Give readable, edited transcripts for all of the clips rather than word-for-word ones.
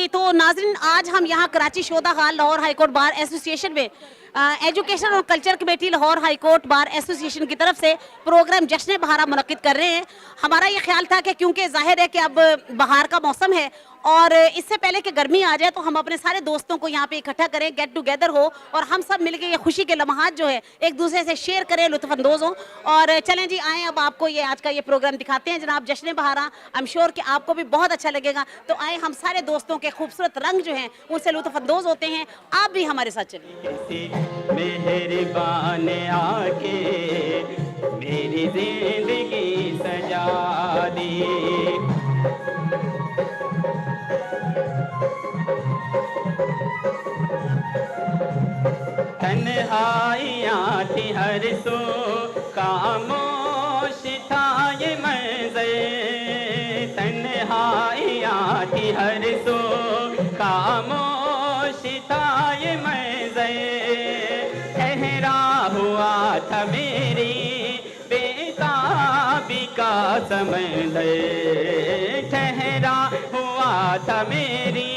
जी, तो नाज़रीन, आज हम यहाँ कराची शोधा हाल Lahore high court bar association में एजुकेशन और culture committee Lahore high court bar association की तरफ से प्रोग्राम जश्न बहार मुनक्किद कर रहे हैं। हमारा ये ख्याल था कि क्योंकि जाहिर है कि अब बहार का मौसम है और इससे पहले कि गर्मी आ जाए तो हम अपने सारे दोस्तों को यहाँ पे इकट्ठा करें, गेट टुगेदर हो और हम सब मिलकर ये खुशी के लम्हात जो है एक दूसरे से शेयर करें, लुत्फानंदोज़ हों। और चलें जी, आएँ अब आपको ये आज का ये प्रोग्राम दिखाते हैं जनाब, जश्न बहारा। आई एम श्योर कि आपको भी बहुत अच्छा लगेगा। तो आए हम सारे दोस्तों के खूबसूरत रंग जो हैं उनसे लुत्फानंदोज़ होते हैं। आप भी हमारे साथ चलिए। मेहरबान आके मेरी जिंदगी सजा दी, तन्हाइयाँ थी हर सो, खामोश था ये मंज़र, तन्हाइयाँ थी हर सो, खामोश था ये मंज़र, ठहरा हुआ था मेरी बेताबी का समंदर, ठहरा हुआ था मेरी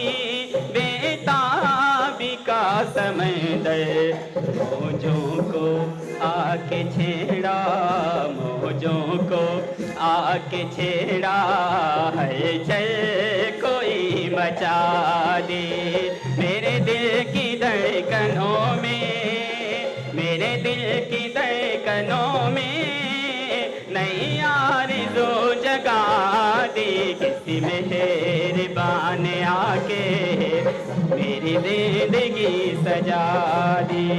बेताबी का समंदर, मौजों को आके छेड़ा, मौजों को आके छेड़ा, है चल कोई मचा दे, मेरे दिल की धड़कनों में, मेरे दिल की धड़कनों में नई आरज़ू जगा दे, किसी मेहरबान आके मेरी जिंदगी सजा दी।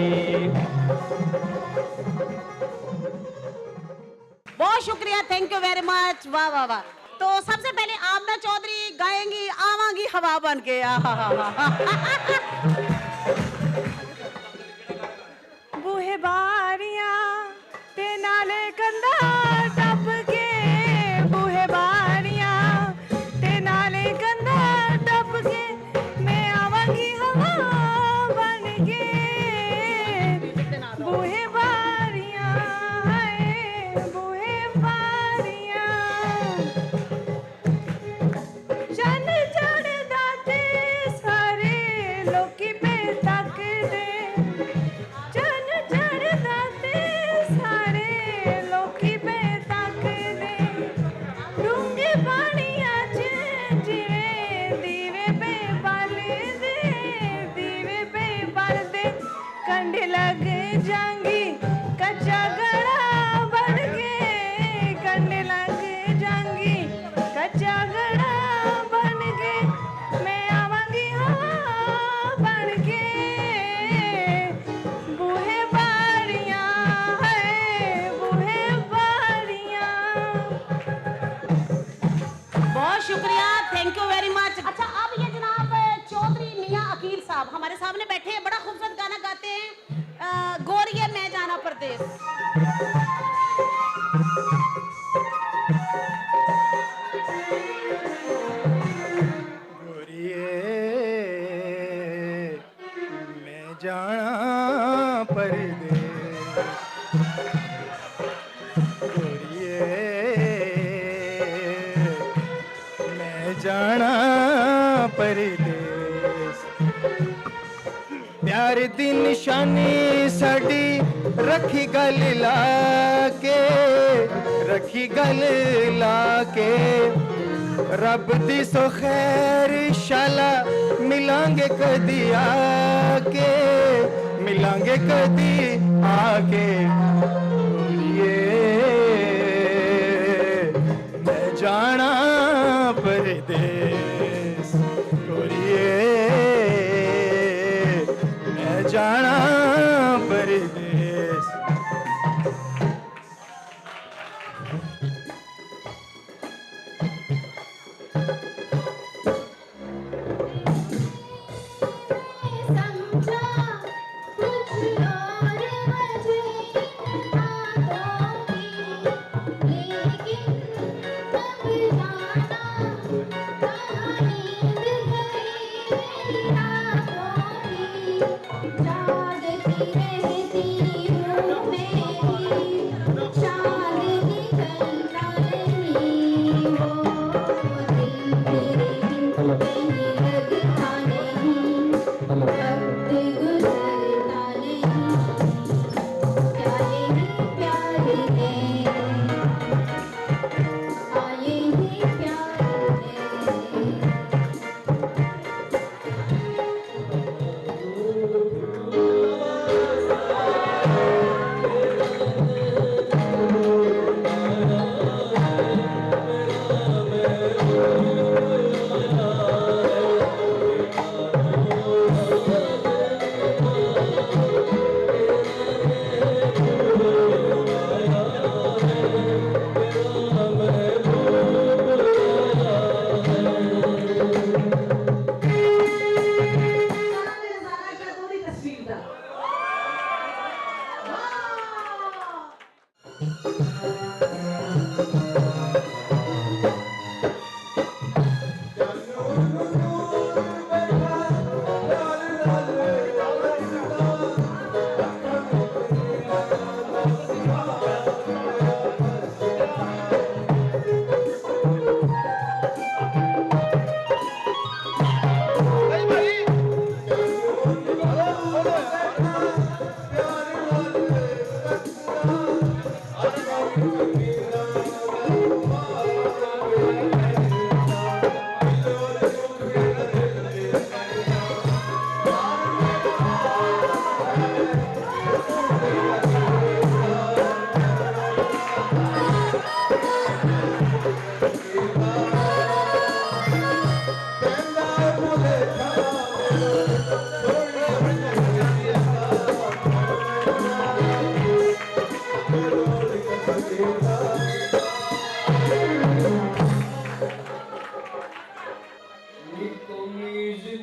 बहुत शुक्रिया, थैंक यू वेरी मच। वाह वाह वाह। तो सबसे पहले आमना चौधरी गाएंगी आवांगी हवा बन के। बूहे बारियां ते नाले कंधा टप के, बूहे बारियां ते नाले कंधा टप के, मैं आवांगी हवा बन के, बूहे बारियां है बूहे बारियां, चन चढ़दा ते सारे लोकी पे तकदे, चन चढ़दा ते सारे लोकी पे तकदे, डूंगे पानियां च जिवें दीवे पे बलदे, दीवे पे बलदे, कंढे लग जांगी कच्चा गड़ा बन के, कंढे लग जांगी कच्चा गड़ा बन के, मैं आवांगी हवा बन के, बूहे बारियां है बूहे बारियां। बहुत शुक्रिया, थैंक यू वेरी मच। अच्छा, अब ये जनाब चौधरी मियां अकील साहब हमारे सामने बैठे हैं, बड़ा खूबसूरत गाना गाते हैं, गोरिये मैं जाना परदेस। गोरिए मैं जाना परदेस, गोरिए मैं जाना परदेस, प्यार दी निशानी साडी रखी गल लाके, रखी गल लाके, रब दी सो खैर शाला मिलांगे कदी आके, मिलांगे कदी आके, गोरिए मैं जाना परदेस, गोरिए मैं जाना परदेस। समझा कुछ और वजह बातों की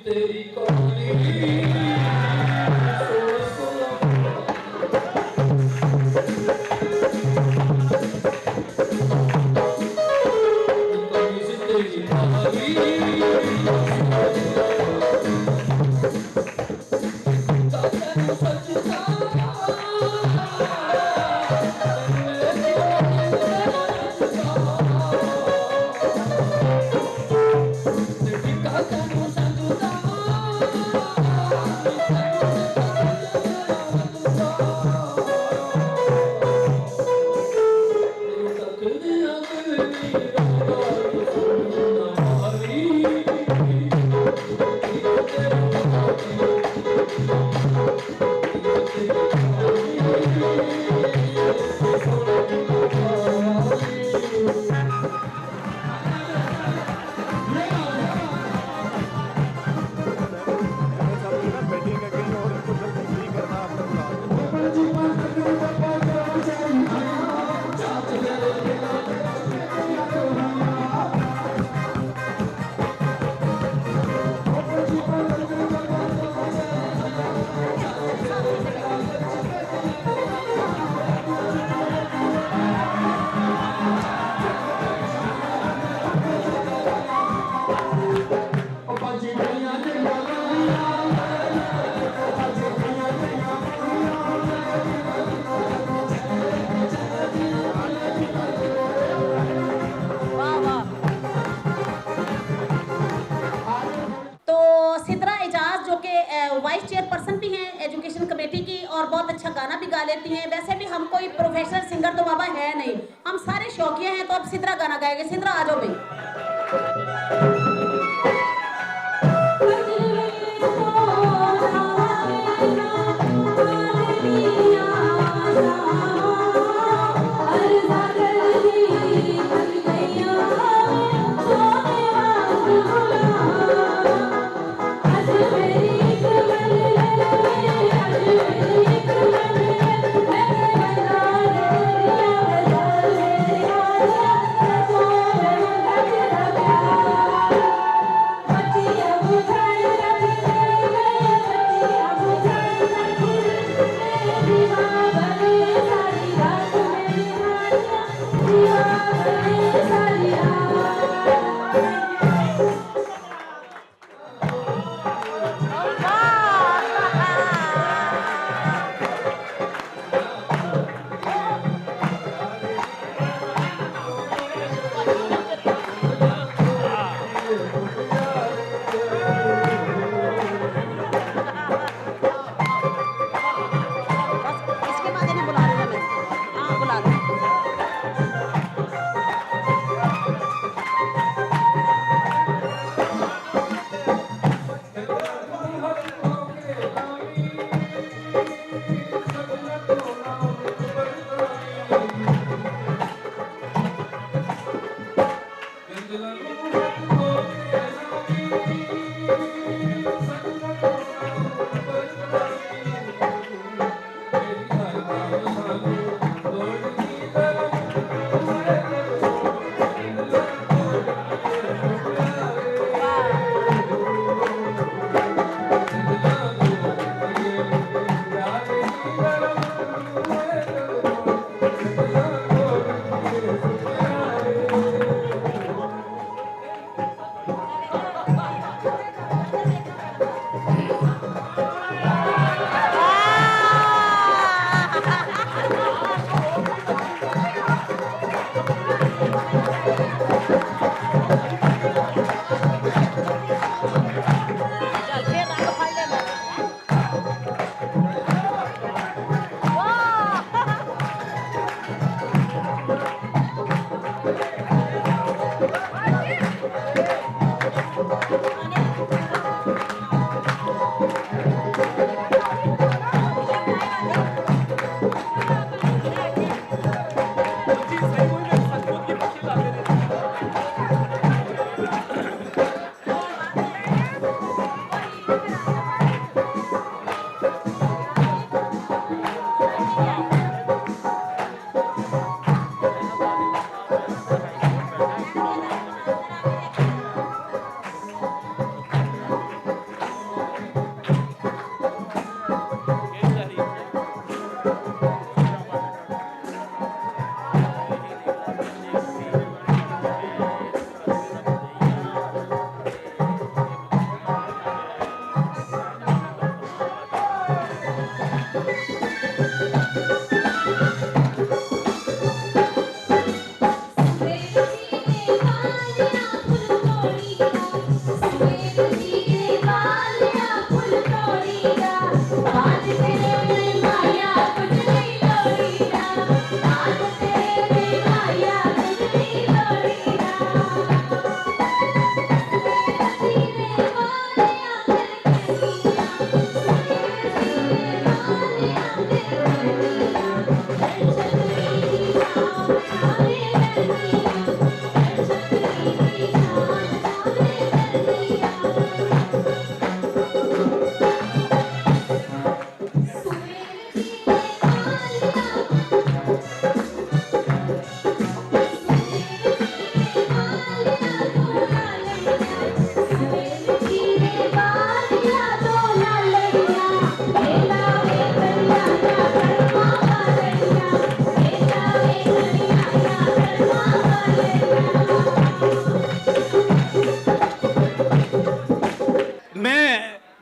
तेरी कहानी वाइस चेयरपर्सन भी हैं एजुकेशन कमेटी की और बहुत अच्छा गाना भी गा लेती हैं। वैसे भी हम कोई प्रोफेशनल सिंगर तो बाबा है नहीं, हम सारे शौकिया हैं। तो अब सिद्रा गाना गाएंगे। सिद्रा आ जाओ भाई।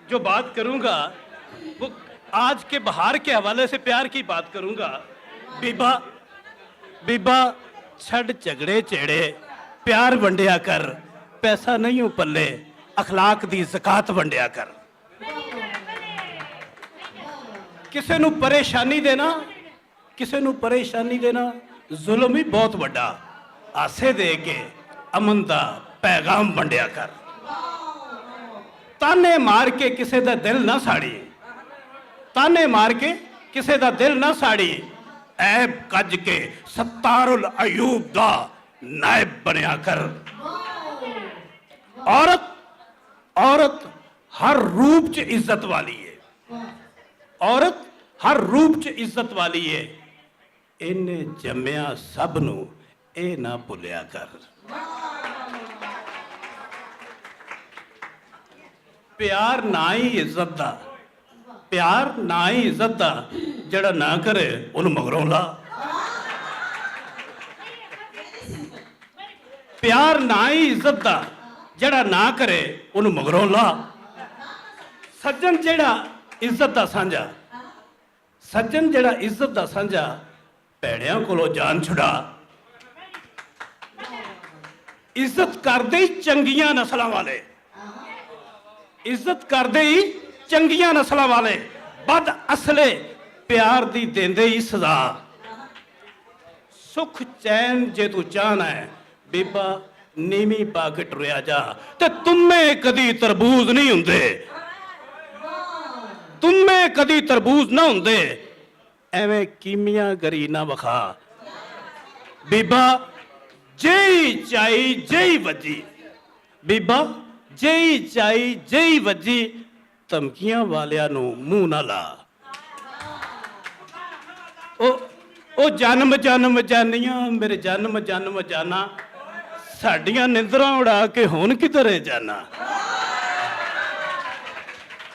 जो बात करूंगा वो आज के बहार के हवाले से प्यार की बात करूंगा। बीबा बीबा छड़ झगड़े चेड़े प्यार वंडिया कर, पैसा नहीं हो पल्ले अखलाक दी ज़कात वंडिया कर। किसे नू परेशानी देना, किसे नू परेशानी देना जुल्म ही बहुत वड्डा, आसे दे के अमन दा पैगाम वंडिया कर। ताने मार के किसे दा दिल ना साड़ी, ताने मार के किसे दा दिल ना साड़ी, ऐब कज के सत्तारुल अयूब दा नायब बनया कर। औरत औरत हर रूप च इज्जत वाली है, औरत हर रूप च इज्जत वाली है। इन्हें जम्मिया सब नू ए ना भुलिया कर। प्यार ना ही इज्जत दा, प्यार ना ही इज्जत दा, जड़ा ना करे उन मगरों ला। प्यार ना ही इज्जत दा, जड़ा ना करे उन मगरों ला। सज्जन जेड़ा इज्जत दा सांझा, सज्जन जेड़ा इज्जत दा सांझा, भैड़ियां कोलों जान छुड़ा। इज्जत करदे ही चंगियां नस्लां वाले, इज्जत करदे ही चंगियां नस्लां वाले, बद असले प्यार दी देंदे ही सजा। सुख चैन जे तू चाहना है बीबा नीवी पा के टुरिया जा, ते तुम्हें कदी तरबूज नहीं हुंदे, तुम्हें कदी तरबूज ना हुंदे। एवें कीमिया गरी ना वखा बीबा, जेई चाई जेई वजी, बीबा जेई चाई जेई वजी, धमकियां वालियां नू मुंह ना ला। ओ जन्म जन्म जानियां मेरे जन्म जन्म जाना, साडियां निंदरां उड़ा के हुण किधरे जाना।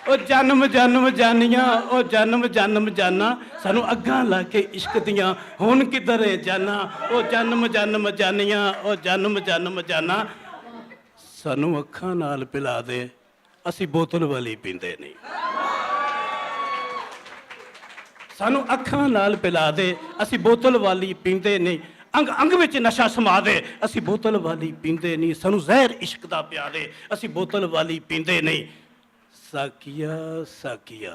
ओ जन्म जन्म जानियां, ओ जन्म जन्म जाना, सानू अग्गां ला के इश्क दियां हुण किधरे जाना। ओ जन्म जन्म जानियां, ओ जन्म जन्म जाना, सानू अखां नाल पिला दे, असी बोतल वाली पींदे नहीं। सानू अखां नाल पिला दे, असी बोतल वाली पींदे नहीं। अंग अंग विच नशा समा दे, असी बोतल वाली पींदे नहीं। सानू जहर इश्क दा पिया दे, असी बोतल वाली पींदे नहीं। साकिया साकिया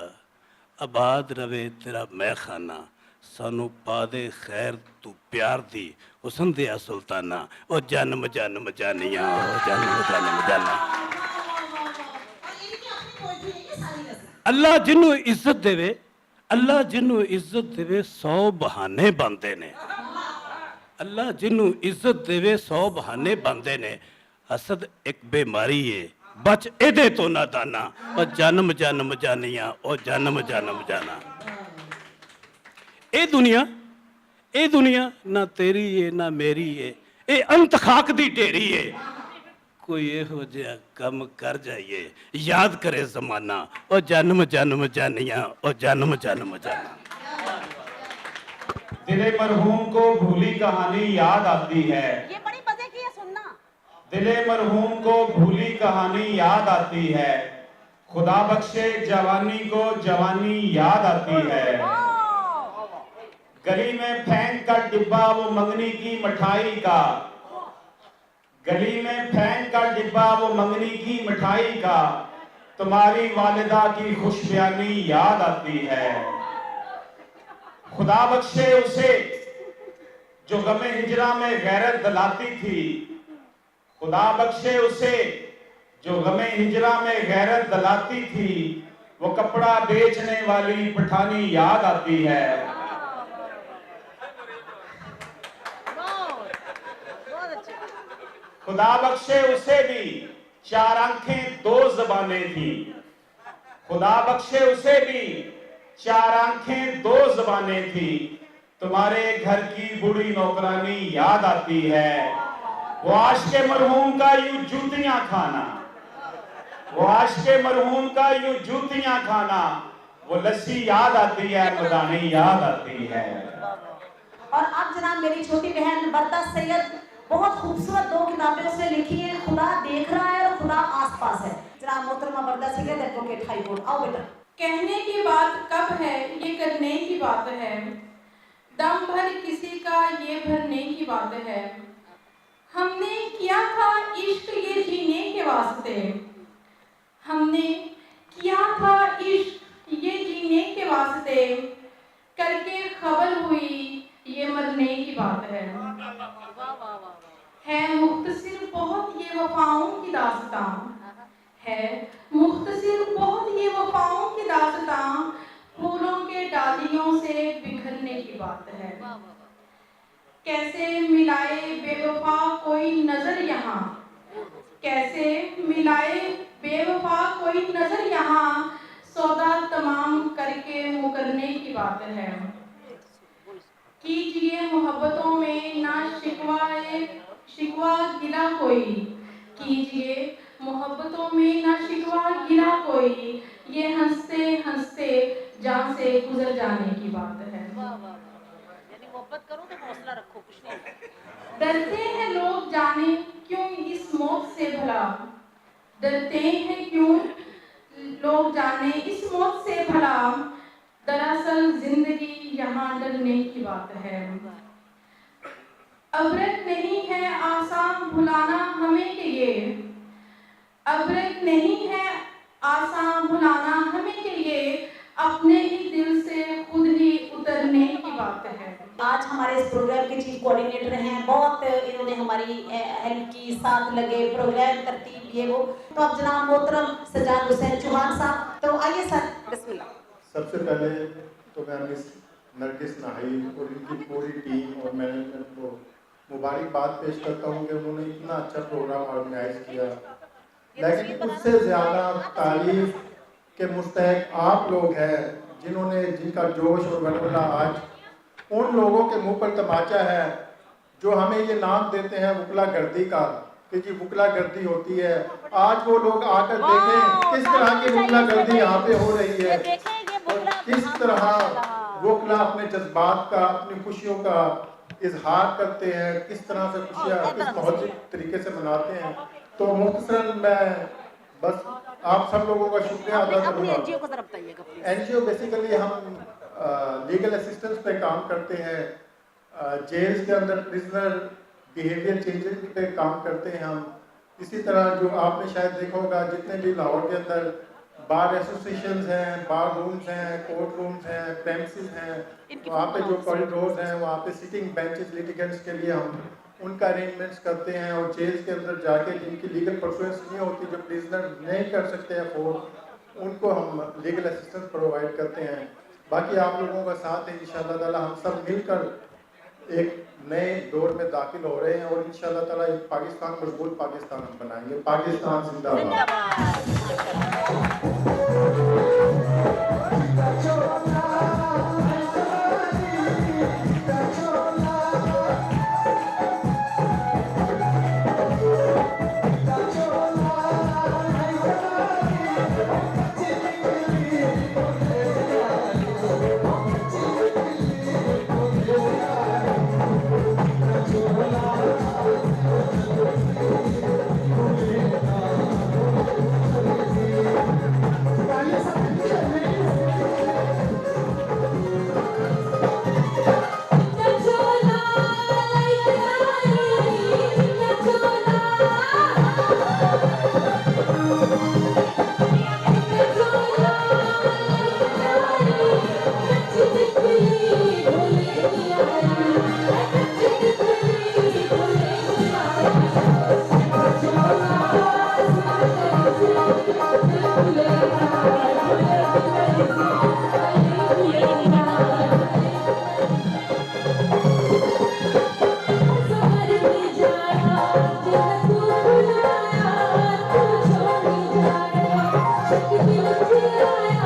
आबाद रवे तेरा मैखाना, सानू पा दे खैर तू प्यार दी हुसन दिया सुल्ताना। ओ जन्म जन्म जानिया, ओ जन्म जन्म जाना। अल्लाह जिन्नू इज्जत देवे, अल्लाह जिन्नू इज्जत देवे 100 बहाने बनते ने। अल्लाह जिन्नू इज्जत देवे 100 बहाने बनते ने। हसद एक बीमारी है, बच एदे तो ना दाना। और जन्म जन्म जानिया, और जन्म जन्म जाना। ए दुनिया ना तेरी है ना मेरी है, ए अंत खाक दी ढेरी है। कोई एहो जिहा कम कर जाइए, याद करे जमाना। और जन्म जन्म जानिया, और जन्म जन्म जाना। दिले मरहूम को भूली कहानी याद आती है, ये बड़ी मजे की है सुनना। दिले मरहूम को भूली कहानी याद आती है, खुदा बख्शे जवानी को जवानी याद आती है। गली में फेंक कर डिब्बा वो मंगनी की मिठाई का, गली में फेंक कर डिब्बा वो मंगनी की मिठाई का, तुम्हारी वालिदा की खुश बयानी याद आती है। खुदा बख्शे उसे जो गमे हिजरा में गैरत दिलाती थी, खुदा बख्शे उसे जो गमे हिजरा में गैरत दिलाती थी, वो कपड़ा बेचने वाली पठानी याद आती है। खुदा बख्शे उसे भी 4 आंखें 2 ज़बानें थी, खुदा बख्शे उसे भी 4 आंखें 2 ज़बानें थी, तुम्हारे घर की बूढ़ी नौकरानी याद आती है। वो आशिक़े मरहूम का यूं जूतियां खाना, वो आशिक़े मरहूम का यूं जूतियां खाना, वो लस्सी याद आती है, मदानी याद आती है। और अब जनाब मेरी छोटी बहन बरदा सैयद बहुत खूबसूरत 2 किताबें उसने लिखी है, खुदा देख रहा है और खुदा आसपास है। जनाब मोहतरमा बरदा सैयद एडवोकेट हाई कोर्ट, आओ बेटा। कहने की बात कब है, ये करने की बात है। दम भर किसी का ये भरने की बात है। हमने किया था इश्क ये जीने के वास्ते। हमने किया था इश्क ये जीने के वास्ते। करके खबर हुई ये मरने की बात है मुख्तसिर बहुत ये वफाओं की दास्तां। है मुख्तसिर बहुत ये वफाओं की दास्तां। फूलों के डालियों से बिखरने की बात है। कैसे मिलाए बेवफा कोई नजर यहाँ। कैसे मिलाए बेवफा कोई नजर यहाँ। सौदा तमाम करके मुकरने की बात है। कीजिए मोहब्बतों में ना शिकवा गिला कोई। कीजिए मोहब्बतों में ना शिकवा गिला कोई। ये हंसते हंसते जान से गुजर जाने की बात है। यानी मोहब्बत करो तो हौसला रखो, कुछ नहीं। डरते हैं लोग जाने क्यों इस मौत से भला। डरते हैं क्यों लोग जाने इस मौत से भला। दरअसल जिंदगी यहाँ डरने की बात है। अबरत नहीं है आसान भुलाना हमें के ये। अबरत नहीं है आसान भुलाना हमें के ये। अपने ही दिल से खुद ही उतरने की बात है। आज हमारे इस प्रोग्राम के चीफ कोऑर्डिनेटर हैं, बहुत इन्होंने हमारी हेल्प की, साथ लगे, प्रोग्राम तरतीब ये वो। तो अब जनाब मोहतरम सजाद हुसैन चौहान साहब, तो आइए सर, बिस्मिल्लाह। सबसे पहले तो मैं मिस नरगिस नाहिद और इनकी पूरी टीम और मैनेजमेंट को मुबारकबाद पेश करता हूँ कि उन्होंने इतना अच्छा प्रोग्राम ऑर्गेनाइज किया। लेकिन उससे ज़्यादा तारीफ के मुस्तहक आप लोग हैं जिन्होंने, जिनका जोश और वलवला आज उन लोगों के मुंह पर तमाचा है जो हमें ये नाम देते हैं वकला गर्दी का, कि जी वकला गर्दी होती है। आज वो लोग आकर देखें किस तरह की वकला गर्दी यहाँ पे हो रही है और किस तरह वकला अपने जज्बात का, अपनी खुशियों का इजहार करते हैं, किस तरह से खुशियाँ किस महत्वपूर्ण तरीके से मनाते हैं। तो मुख्तसरन मैं बस आप सब लोगों का शुक्रिया अदा करूँगा। एनजीओ बेसिकली हम लीगल असिस्टेंस पे काम करते हैं। जेल्स के अंदर प्रिजनर बिहेवियर चेंजेस पे काम करते हैं हम। इसी तरह जो आपने शायद देखा होगा, जितने भी लाहौर के अंदर बार एसोसिएशंस हैं, बार रूम्स हैं, कोर्ट रूम्स हैं, प्रेमिसेस हैं, वहाँ पे जो कॉरिडोर्स हैं, वहाँ पे सिटिंग बेंचेस लिटिगेंट्स के लिए हम उनका अरेंजमेंट्स करते हैं। और जेल्स के अंदर जाके जिनकी लीगल परसुएंस नहीं होती, जो प्रिजनर नहीं कर सकते अफोर्ड, उनको हम लीगल असिस्टेंस प्रोवाइड करते हैं। बाकी आप लोगों का साथ है, इंशाअल्लाह ताला हम सब मिलकर एक नए दौर में दाखिल हो रहे हैं और इंशाअल्लाह ताला एक पाकिस्तान, मजबूत पाकिस्तान हम बनाएंगे। पाकिस्तान जिंदाबाद। Yeah.